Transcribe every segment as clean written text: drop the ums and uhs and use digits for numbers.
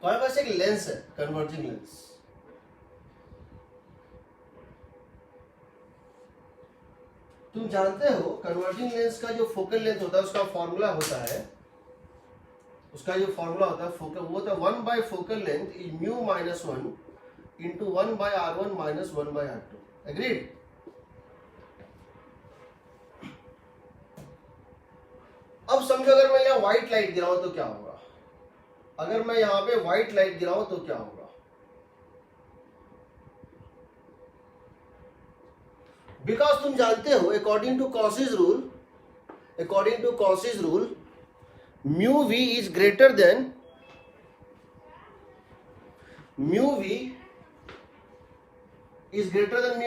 हमारे पास एक लेंस है, कन्वर्जिंग लेंस। तुम जानते हो कन्वर्जिंग लेंस का जो फोकल लेंथ होता है उसका फॉर्मूला होता है, उसका जो फॉर्मूला होता है फोकल, वो होता है 1 by focal length is mu minus 1 into 1 by R1 minus 1 by R2। Agreed? अब समझो अगर मैं यहाँ व्हाइट लाइट गिराऊं तो क्या होगा? अगर मैं यहाँ पे व्हाइट लाइट गिराऊं तो क्या होगा? बिकॉज तुम जानते हो according to Cauchy's rule mu V is greater than mu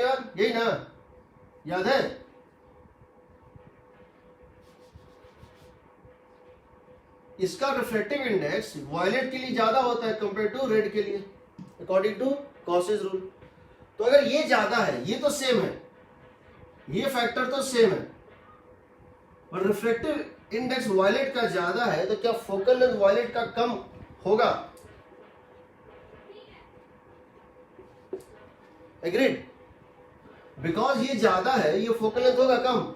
R, यही ना? याद है? इसका रिफ्लेक्टिव इंडेक्स वायलेट के लिए ज्यादा होता है कंपेयर टू रेड के लिए, अकॉर्डिंग टू कॉसीज रूल। तो अगर ये ज्यादा है, ये तो सेम है, ये फैक्टर तो सेम है, और रिफ्लेक्टिव इंडेक्स वायलेट का ज्यादा है, तो क्या फोकल लेंथ वायलेट का कम होगा? एग्रीड? बिकॉज ये ज्यादा है, ये फोकल लेंथ होगा कम।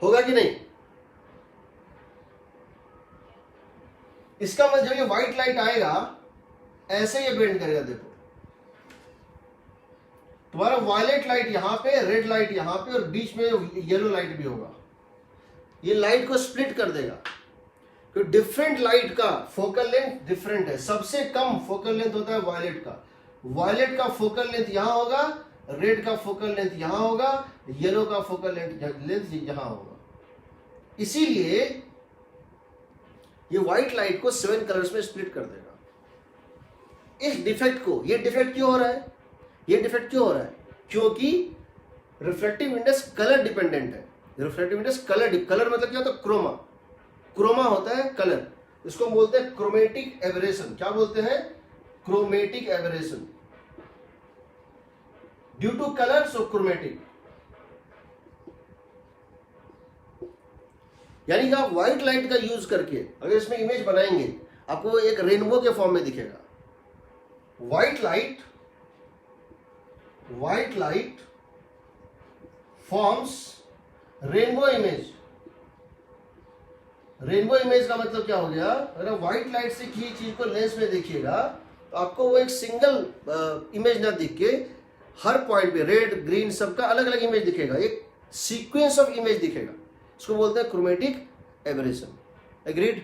होगा कि नहीं? इसका मतलब जब ये व्हाइट लाइट आएगा ऐसे ये बेंड करेगा। देखो तुम्हारा वायलेट लाइट यहां पे, रेड लाइट यहां पे, और बीच में येलो लाइट भी होगा। ये लाइट को स्प्लिट कर देगा, क्योंकि डिफरेंट लाइट का फोकल लेंथ डिफरेंट है। सबसे कम फोकल लेंथ होता है वायलेट का। वायलेट का फोकल लेंथ यहां होगा, रेड का फोकल लेंथ यहां होगा, येलो का फोकल लेंथ यहां होगा। इसीलिए ये व्हाइट लाइट को 7 कलर्स में स्प्लिट कर देगा। इस डिफेक्ट को, ये डिफेक्ट क्यों हो रहा है? ये डिफेक्ट क्यों हो रहा है? क्योंकि रिफ्लेक्टिव इंडेक्स कलर डिपेंडेंट है। रिफ्लेक्टिव इंडेक्स कलर मतलब क्या होता है? क्रोमा। क्रोमा होता है कलर, इसको बोलते हैं क्रोमेटिक एबरेशन। क्या बोलते हैं? Chromatic aberration. Due to colour so chromatic. यानी कि आप व्हाइट लाइट का यूज करके अगर इसमें इमेज बनाएंगे, आपको एक रेनबो के फॉर्म में दिखेगा। White light forms rainbow image. Rainbow image का मतलब क्या हो गया? अगर व्हाइट लाइट से की चीज को लेंस में देखिएगा तो आपको वो एक सिंगल इमेज ना दिख के हर पॉइंट पे रेड ग्रीन सबका अलग अलग इमेज दिखेगा, एक सीक्वेंस ऑफ इमेज दिखेगा। इसको बोलते हैं क्रोमेटिक एबरेशन। एग्रीड?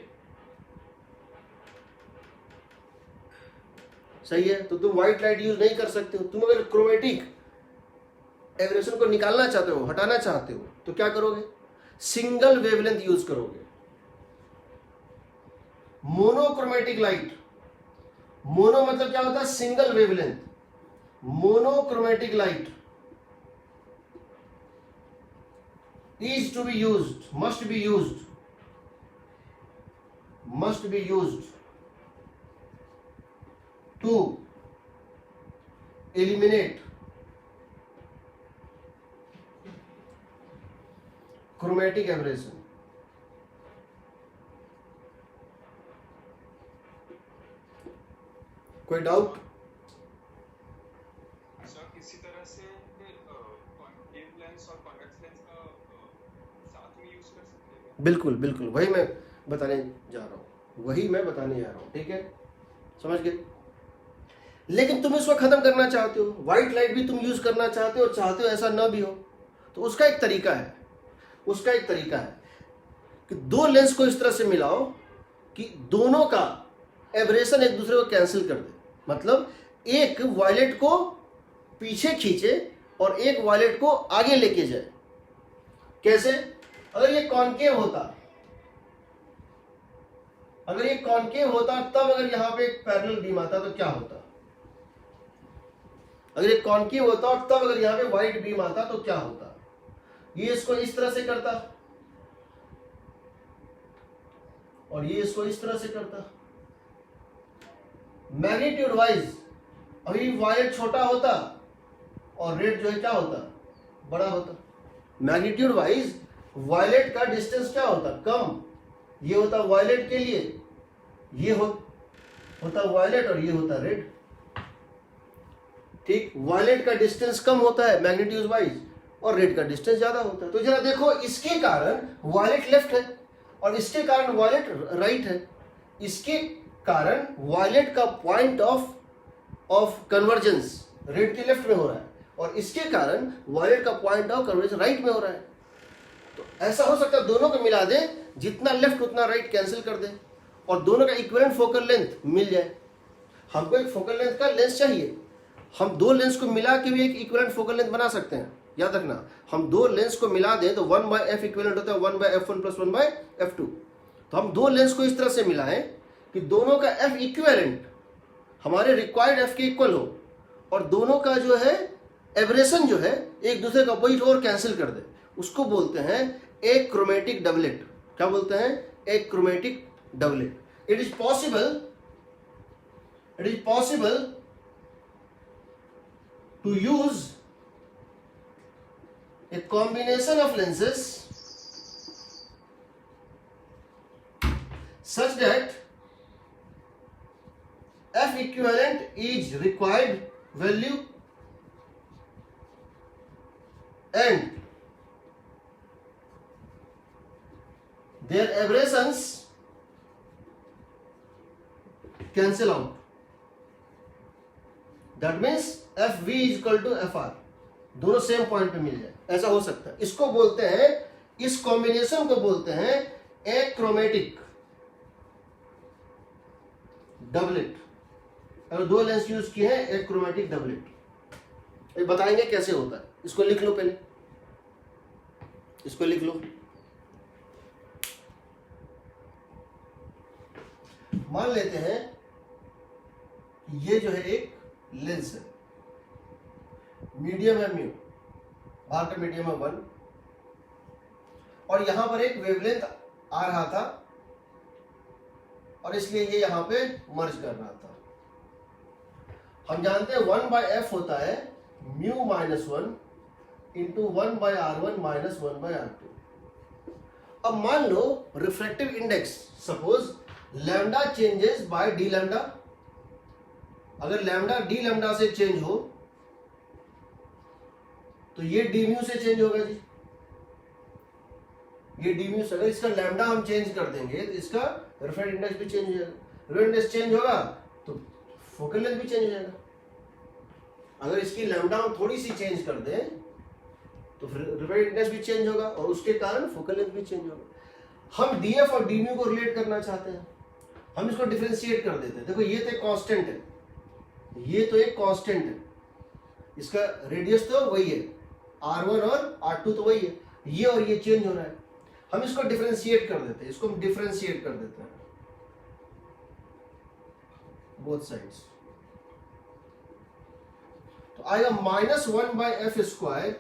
सही है। तो तुम व्हाइट लाइट यूज नहीं कर सकते हो। तुम अगर क्रोमेटिक एबरेशन को निकालना चाहते हो, हटाना चाहते हो, तो क्या करोगे? सिंगल वेवलेंथ यूज करोगे। मोनोक्रोमेटिक लाइट, मोनो मतलब क्या होता है? Single wavelength. Monochromatic light is to be used, must be used to eliminate chromatic aberration। कोई डाउट? सर इसी तरह से कॉन्केव लेंस और कॉन्वेक्स लेंस का साथ में यूज कर सकते हैं? बिल्कुल बिल्कुल, वही मैं बताने जा रहा हूँ। ठीक है, समझ गए? लेकिन तुम इसको खत्म करना चाहते हो, व्हाइट लाइट भी तुम यूज करना चाहते हो, और चाहते हो ऐसा ना भी हो, तो उसका एक तरीका है कि दो लेंस को इस तरह से मिलाओ कि दोनों का एबरेशन एक दूसरे को कैंसिल कर दे। मतलब एक वायलेट को पीछे खींचे और एक वायलेट को आगे लेके जाए। कैसे? अगर ये कॉन्केव होता तब अगर यहां पे एक पैरेलल बीम आता तो क्या होता? अगर ये कॉन्केव होता और तब अगर यहां पे व्हाइट बीम आता तो क्या होता? ये इसको इस तरह से करता और ये इसको इस तरह से करता। मैग्नीट्यूड वाइज अभी वायलेट छोटा होता और रेड जो है क्या होता? बड़ा होता। मैग्नीट्यूड वाइज वायलेट का डिस्टेंस क्या होता? कम, ये होता वायलेट के लिए, ये होता वायलेट और ये होता रेड। ठीक, वायलेट का डिस्टेंस कम होता है मैग्नीट्यूड वाइज और रेड का डिस्टेंस ज्यादा होता है। तो जरा देखो, इसके कारण वायलेट लेफ्ट है और इसके कारण वायलेट राइट है। इसके कारण वायलेट का पॉइंट ऑफ कन्वर्जेंस रेड के लेफ्ट में हो रहा है और इसके कारण वायलेट का पॉइंट ऑफ कन्वर्जेंस राइट में हो रहा है। तो ऐसा हो सकता है दोनों को मिला दे, जितना लेफ्ट उतना राइट कैंसिल कर दे और दोनों का इक्विवेलेंट फोकल लेंथ मिल जाए। हमको एक फोकल लेंथ का लेंस चाहिए, हम दो लेंस को मिला के भी एक इक्विवेलेंट फोकल लेंथ बना सकते हैं। याद रखना, हम दो लेंस को मिला दें तो 1/f इक्विवेलेंट होता है 1/f1 + 1/f2। तो हम दो लेंस को इस तरह से मिलाएं कि दोनों का f इक्विवेलेंट हमारे रिक्वायर्ड f के इक्वल हो और दोनों का जो है एब्रेशन जो है एक दूसरे का अपोजिट और कैंसिल कर दे। उसको बोलते हैं एक क्रोमेटिक डबलेट। क्या बोलते हैं? एक chromatic doublet. It is possible to use a combination of lenses such that f equivalent is required value and their aberrations cancel out. That means fv is equal to fr, दोनों same point पे मिल जाए, ऐसा हो सकता है। इसको बोलते हैं, इस कॉम्बिनेशन को बोलते हैं एक क्रोमेटिक डबलेट। अगर दो लेंस यूज किए हैं, एक क्रोमेटिक डबलेट। ये बताएंगे कैसे होता है। इसको लिख लो, पहले इसको लिख लो। मान लेते हैं ये जो है एक लेंस है, मीडियम है म्यू, बाहर का मीडियम है 1 और यहां पर एक वेवलेंथ आ रहा था और इसलिए ये यहां पे मर्ज कर रहा था। हम जानते हैं 1/f होता है म्यू -1 इंटू 1/r1 - 1/r2। अब मान लो refractive index, suppose lambda changes by d lambda. अगर लैम्डा डी लैम्डा से चेंज हो तो ये डी म्यू से चेंज होगा जी। ये डी म्यू से, अगर इसका लैम्डा हम चेंज कर देंगे तो इसका रिफ्रैक्टिव इंडेक्स भी चेंज हो जाएगा। रिफ्रैक्टिव इंडेक्स चेंज होगा तो फोकल लेंथ भी चेंज हो जाएगा। अगर इसकी लैम्डा हम थोड़ी सी चेंज कर दें तो फिर रिफ्रैक्टिव इंडेक्स भी चेंज होगा और उसके कारण फोकल लेंथ भी चेंज होगा। हम डीएफ और डी म्यू को रिलेट करना चाहते हैं, हम इसको डिफरेंशिएट कर देते हैं। देखो ये तो एक कांस्टेंट है, ये तो एक कांस्टेंट है, इसका रेडियस तो वही है, R1 और R2 तो वही है, ये और ये चेंज हो रहा है। हम इसको डिफरेंशिएट कर देते हैं, इसको हम डिफरेंशिएट कर देते हैं बोथ साइड्स। तो आएगा -1/f²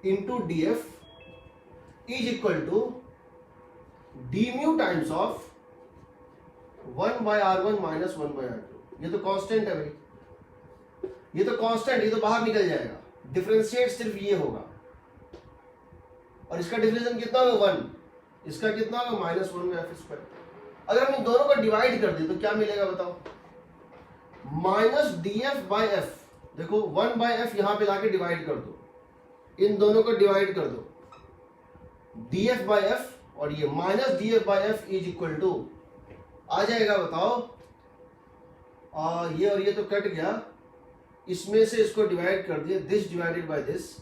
into df is equal to D mu times of 1/r1 - 1/r2। ये तो कांस्टेंट है भाई, ये तो कांस्टेंट, ये तो बाहर निकल जाएगा। डिफरेंशिएट सिर्फ ये होगा और इसका डिफरेंशिएशन कितना होगा 1, इसका कितना होगा -1/f²। अगर हम इन दोनों को डिवाइड कर दें तो क्या मिलेगा बताओ? -df/f। देखो 1/f यहां पे लाके डिवाइड कर दो, इन दोनों को डिवाइड कर दो, df/f और ये -df/f इज इक्वल टू आ जाएगा बताओ, ये और ये तो कट गया, इसमें से इसको डिवाइड कर दिया, this divided by this,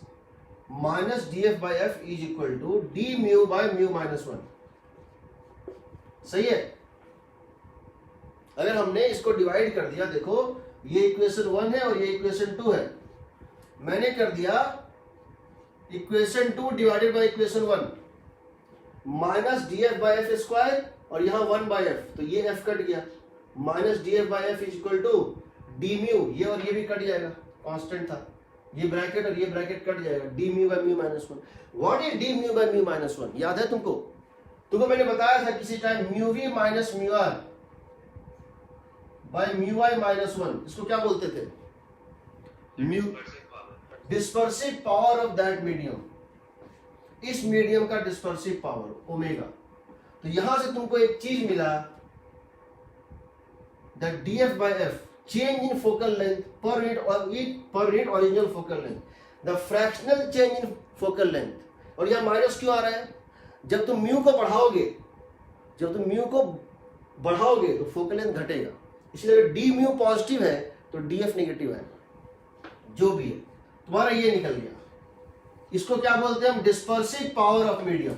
-df/f is equal to d mu by mu -1। सही है? अगर हमने इसको डिवाइड कर दिया, देखो ये इक्वेशन 1 है और ये इक्वेशन 2 है, मैंने कर दिया equation 2 divided by equation 1, -df/f² और यहां 1/f, तो ये f कट गया, -df/f is equal to D mu, ये और ये भी कट जाएगा, कांस्टेंट था, ये ब्रैकेट और ये ब्रैकेट कट जाएगा, D mu by mu -1। What is D mu by mu -1? याद है तुमको? तुमको मैंने बताया था किसी time mu V minus mu R by mu Y -1, इसको क्या बोलते थे? Mu dispersive power of that medium, इस मीडियम का डिस्पर्सिव पावर ओमेगा। तो यहां से तुमको एक चीज मिला, that df by f change in focal length per unit original focal length, the fractional change in focal length। और यह माइनस क्यों आ रहा है? जब तुम म्यू को बढ़ाओगे तो फोकल लेंथ घटेगा, इसलिए अगर डी म्यू पॉजिटिव है तो df नेगेटिव है। जो भी है तुम्हारा ये निकल गया। इसको क्या बोलते हैं हम? Dispersive power of medium.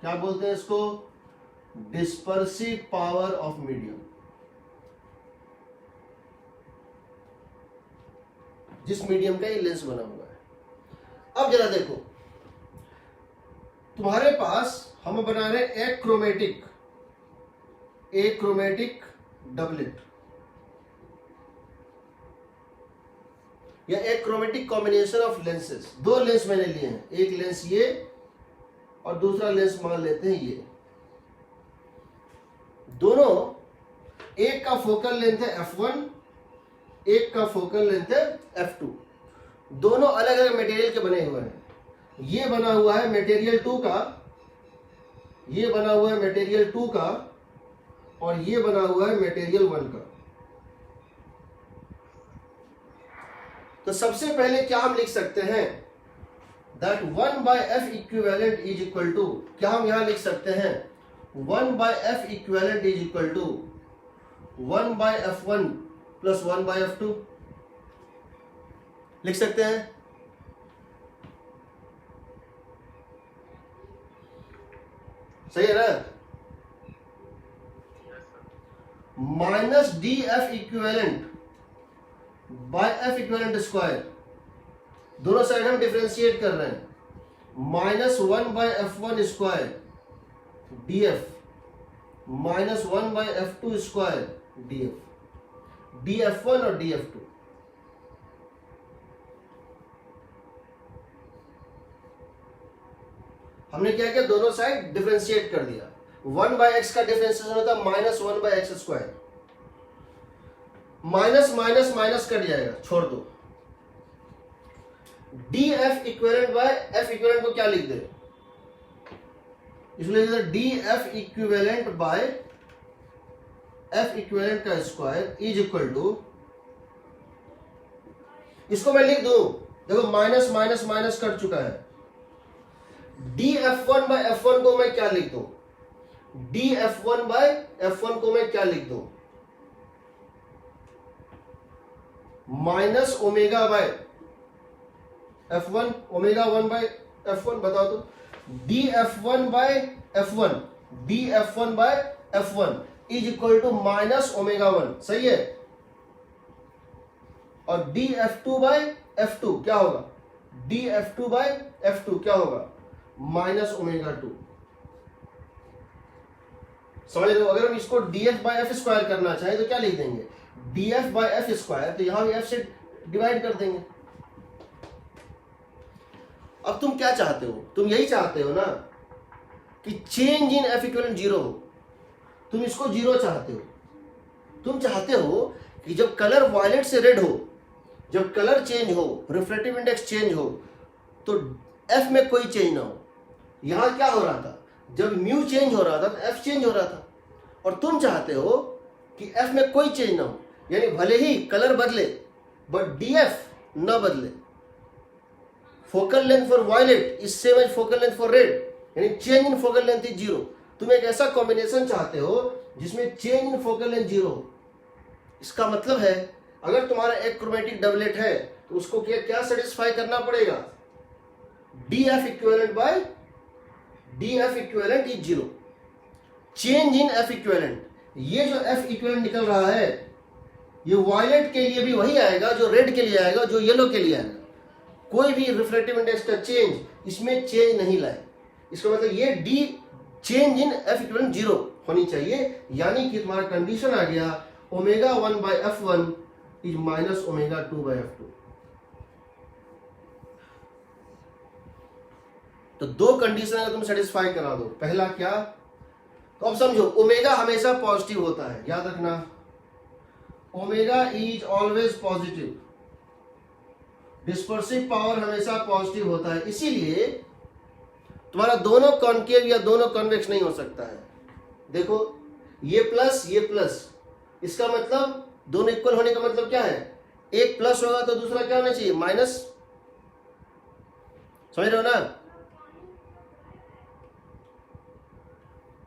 क्या बोलते हैं इसको? Dispersive power of medium. जिस मीडियम का ये लेंस बना हुआ है। अब जरा देखो, तुम्हारे पास हम बना रहे एक क्रोमेटिक डबलेट या एक क्रोमेटिक कॉम्बिनेशन ऑफ लेंसेज। दो लेंस मैंने लिए हैं, एक लेंस ये और दूसरा लेंस मान लेते हैं ये। दोनों, एक का फोकल लेंथ है f1, एक का फोकल लेंथ है f2। दोनों अलग अलग मटेरियल के बने हुए हैं। ये बना हुआ है मटेरियल 2 का, ये बना हुआ है मटेरियल 2 का, और ये बना हुआ है मटेरियल 1 का। तो सबसे पहले क्या हम लिख सकते हैं? That 1/f equivalent is equal to, क्या हम यहां लिख सकते हैं? 1/f equivalent is equal to 1/f1 plus 1/f2 लिख सकते हैं। सही है ना? Minus df equivalent by f equivalent square, दोनों साइड हम डिफरेंशिएट कर रहे हैं। -1/f1 square df minus 1/f2 square df, df1 और df2। हमने क्या किया? दोनों साइड डिफरेंशिएट कर दिया। 1/x का डिफरेंशिएशन होता है -1/x square. Minus minus minus cut जाएगा, छोड़ दो। df equivalent by f equivalent को क्या लिख दे? इसलिए df equivalent by f equivalent का स्क्वायर इज इक्वल टू, इसको मैं लिख दूं, देखो माइनस माइनस माइनस कट चुका है। df1 बाय f1 को मैं क्या लिख दूं? df1 बाय f1 को मैं क्या लिख दूं? Minus omega by f1, omega 1 by f1, बताओ तो। df1 by f1, df1 by f1 is equal to minus omega 1, सही है। और df2 बाय f2 क्या होगा? df2 बाय f2 क्या होगा? Minus omega 2। समझ लो, अगर हम इसको df बाय f स्क्वायर करना चाहें तो क्या लिख देंगे? df बाय f स्क्वायर, तो यहां भी f से डिवाइड कर देंगे। अब तुम क्या चाहते हो? तुम यही चाहते हो ना कि चेंज इन f इक्विवेलेंट 0 हो। तुम इसको 0 चाहते हो। तुम चाहते हो कि जब कलर वायलेट से रेड हो, जब कलर चेंज हो, रिफ्लेक्टिव इंडेक्स चेंज हो, तो f में कोई चेंज ना हो। यहां क्या हो रहा था? जब म्यू चेंज हो रहा था तो f चेंज हो रहा था। और तुम चाहते हो कि f में कोई चेंज ना हो, यानी भले ही कलर बदले बट df ना बदले। Focal length for violet is same as focal length for red, यानी change in focal length is 0। तुम एक ऐसा कॉम्बिनेशन चाहते हो जिसमें चेंज इन फोकल लेंथ 0 हो। इसका मतलब है अगर तुम्हारा एक क्रोमेटिक डबलेट है तो उसको क्या सेटिस्फाई करना पड़ेगा? df equivalent by df equivalent is 0, change in f equivalent. ये जो f इक्विवेलेंट निकल रहा है ये वायलेट के लिए भी वही आएगा जो रेड के लिए आएगा, जो येलो के लिए आएगा। कोई भी रिफ्लेक्टिव इंडेक्स का चेंज इसमें चेंज नहीं लाए। इसका मतलब ये d change in f equivalent 0 होनी चाहिए, यानी कि तुम्हारा कंडीशन आ गया omega 1 by f1 is minus omega 2 by f2। तो दो कंडीशन अगर तुम सेटिस्फाई करा दो, पहला क्या? तो अब समझो, ओमेगा हमेशा पॉजिटिव होता है, याद रखना। Omega is always positive, dispersive power हमेशा पॉजिटिव होता है। इसीलिए तुम्हारा दोनों कॉनकेव या दोनों कॉन्वेक्स नहीं हो सकता है। देखो ये प्लस, इसका मतलब दोनों इक्वल होने का मतलब क्या है, एक प्लस होगा तो दूसरा क्या होना चाहिए, माइनस। समझ रहे हो ना,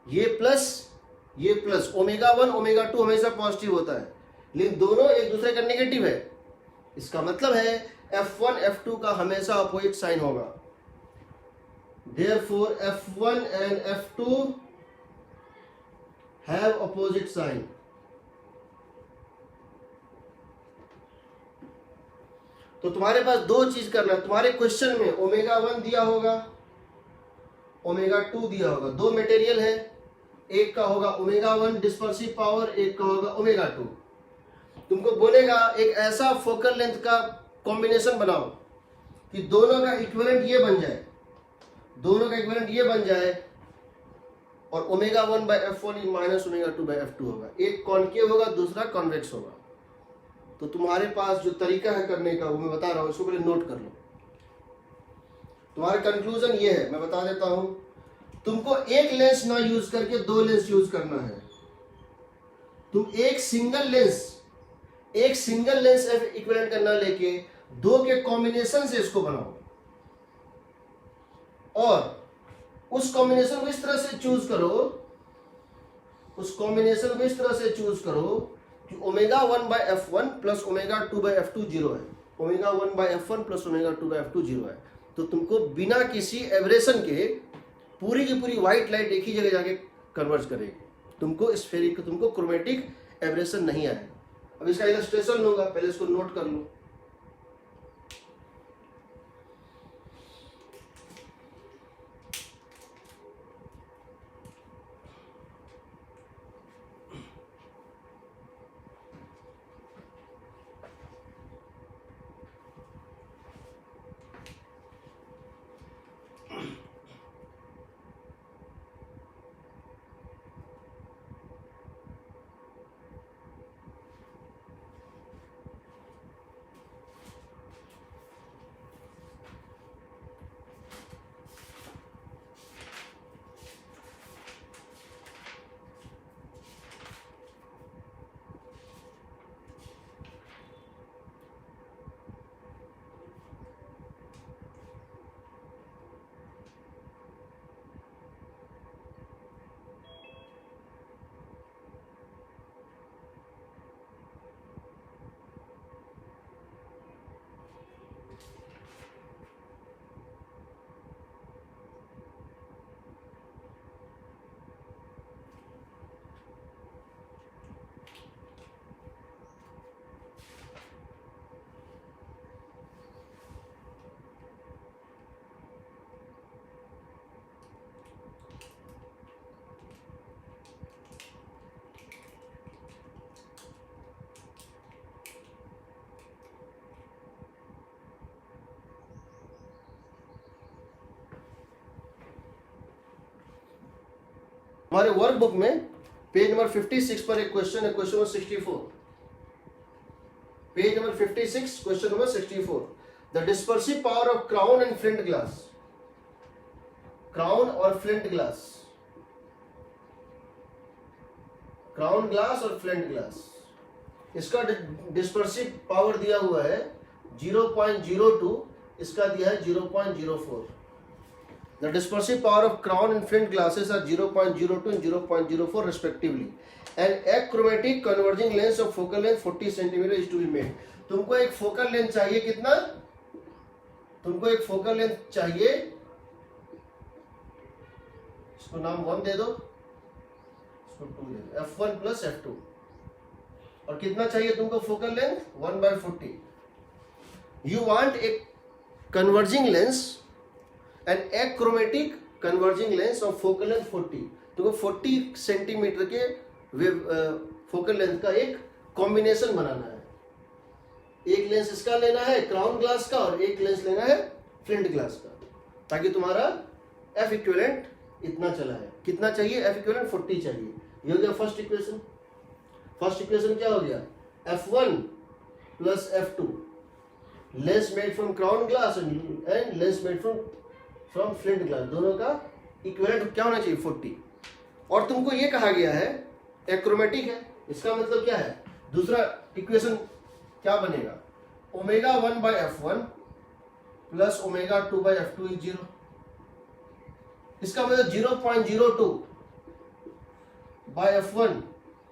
ये प्लस ओमेगा 1 ओमेगा 2 हमेशा पॉजिटिव होता है, लेकिन दोनों एक दूसरे का नेगेटिव है। इसका मतलब है F1 F2 का हमेशा अपोजिट साइन होगा। Therefore F1 and F2 have opposite sign। तो तुम्हारे पास दो चीज करना है, तुम्हारे क्वेश्चन में ओमेगा 1 दिया होगा, ओमेगा 2 दिया होगा, दो मटेरियल है, एक का होगा ओमेगा 1 डिस्पर्सिव पावर, एक का होगा ओमेगा 2। तुमको बोलेगा एक ऐसा फोकल लेंथ का कॉम्बिनेशन बनाओ कि दोनों का इक्विवेलेंट ये बन जाए, दोनों का इक्विवेलेंट ये बन जाए, और omega 1 by F1 minus omega 2 by F2 होगा, एक कॉन्केव होगा दूसरा कॉन्वेक्स होगा। तो तुम्हारे पास जो तरीका है करने का वो मैं बता रहा हूं, इसको पहले नोट कर लो। तुम्हारा कंक्लूजन ये है, मैं बता देता हूं, तुमको एक लेंस ना यूज करके दो लेंस यूज करना है। तुम एक सिंगल लेंस इक्विवेलेंट करना लेके दो के कॉम्बिनेशन से इसको बनाओ, और उस कॉम्बिनेशन को इस तरह से चूज करो, उस कॉम्बिनेशन को इस तरह से चूज करो कि omega 1 by F1 plus omega 2 by F2 zero है, omega 1 by F1 plus omega 2 by F2 zero है। तो तुमको बिना किसी एब्रेशन के पूरी की पूरी व्हाइट लाइट एक ही जगह जाके कन्वर्ज करेगी, तुमको स्फेरिक, तुमको क्रोमेटिक एब्रेशन नहीं आएगा। अब इसका इलस्ट्रेशन लूंगा, पहले इसको नोट कर लो। हमारे वर्कबुक में पेज नंबर 56 पर एक क्वेश्चन है, question number 64, page number 56 question number 64। The dispersive power of crown and flint glass, crown और फ्लिंट ग्लास, क्राउन ग्लास और फ्लिंट ग्लास, इसका डिस्पर्सिव पावर दिया हुआ है 0.02, इसका दिया है 0.04। The dispersive power of crown and flint glasses are 0.02 and 0.04 respectively. An achromatic converging lens of focal length 40 cm is to be made. तुमको एक फोकल लेंथ चाहिए कितना? तुमको एक फोकल लेंथ चाहिए, इसको नाम 1 दे दो, इसको 2 दे दो, F1 प्लस F2, और कितना चाहिए तुमको focal length 1/40। You want a converging lens, an achromatic converging lens of focal length 40। तो 40 सेंटीमीटर के फोकल लेंथ का एक कॉम्बिनेशन बनाना है। एक लेंस इसका लेना है क्राउन ग्लास का, और एक लेंस लेना है फ्लिंट ग्लास का, ताकि तुम्हारा F इक्विवेलेंट इतना चला है। कितना चाहिए? F इक्विवेलेंट 40 चाहिए। ये हो गया फर्स्ट इक्वेशन। फर्स्ट इक्वेशन क्या हो गया? F1 plus F2, lens made from crown glass and lens made from flint glass, दोनों का इक्विवेलेंट क्या होना चाहिए? 40। और तुमको ये कहा गया है एक्रोमेटिक है, इसका मतलब क्या है, दूसरा इक्वेशन क्या बनेगा, omega 1/f1 plus omega 2/f2 is 0। इसका मतलब 0.02/f1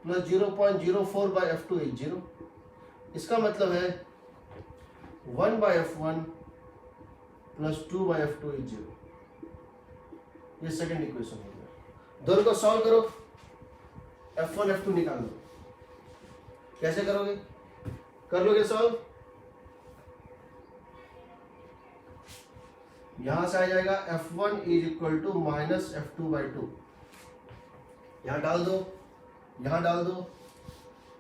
प्लस 0.04/f2 इज 0। इसका मतलब है 1/f1 प्लस 2/f2 इज 0। ये सेकंड इक्वेशन हो गया। दोनों को सॉल्व करो, f1 f2 निकाल लो। कैसे करोगे, कर लोगे सॉल्व, यहां से आ जाएगा f1 is equal to minus f2/2, यहां डाल दो, यहां डाल दो,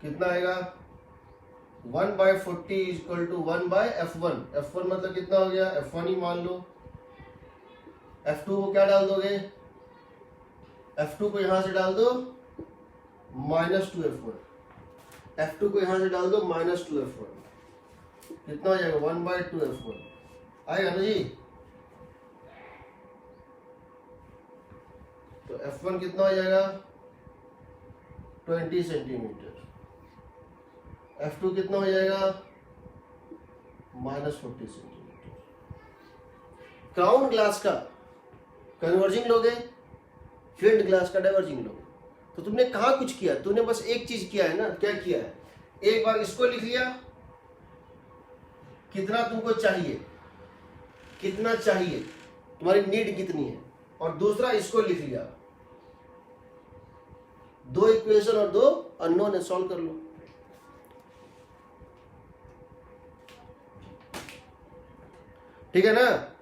कितना आएगा 1/40 is equal to 1/f1। f1 मतलब कितना हो गया, f1 ही मान लो। f2 को क्या डाल दोगे, f2 को यहां से डाल दो -2f1, f2 को यहां से डाल दो -2f1, कितना हो जाएगा 1/2f1 आएगा ना जी। तो f1 कितना हो जाएगा 20 सेंटीमीटर, f2 कितना हो जाएगा -40 सेंटीमीटर। क्राउन ग्लास का कन्वर्जिंग लोगे, फील्ड ग्लास का डाइवर्जिंग लोगे। तो तुमने कहा कुछ किया, तूने बस एक चीज किया है ना, क्या किया है, एक बार इसको लिख लिया कितना तुमको चाहिए, कितना चाहिए, तुम्हारी नीड कितनी है, और दूसरा इसको लिख लिया, दो इक्वेशन और दो अननोन है, सॉल्व कर लो। ठीक है ना।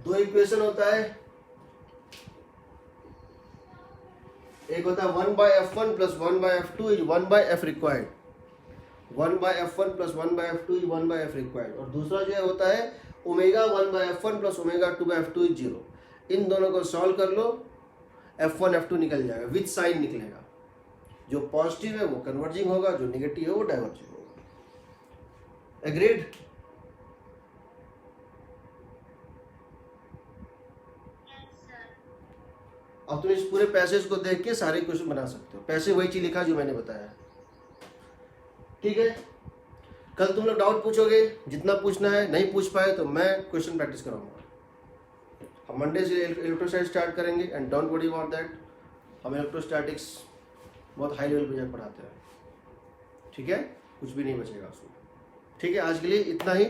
दो इक्वेशन होता है, एक होता है 1/f1 plus 1/f2 is 1/f required, 1/f1 plus 1/f2 is 1/f required, और दूसरा जो है होता है omega 1/f1 plus omega 2/f2 is 0। इन दोनों को सॉल्व कर लो, f1 f2 निकल जाएगा, विथ साइन निकलेगा, जो पॉजिटिव है वो कन्वर्जिंग होगा, जो निगेटिव है वो डाइवर्जिंग होगा। एग्रीड। अब तुम इस पूरे पैसेज को देख के सारे क्वेश्चन बना सकते हो, पैसे वही चीज लिखा जो मैंने बताया। ठीक है, कल तुम लोग डाउट पूछोगे, जितना पूछना है, नहीं पूछ पाए तो मैं क्वेश्चन प्रैक्टिस कराऊंगा। हम मंडे से इलेक्ट्रोस्टैटिक्स स्टार्ट करेंगे, and don't worry about that, हम इलेक्ट्रोस्टैटिक्स बहुत हाई लेवल पे पढ़ाते हैं। ठीक है, कुछ भी नहीं बचेगा उसमें। ठीक है, आज के लिए इतना ही।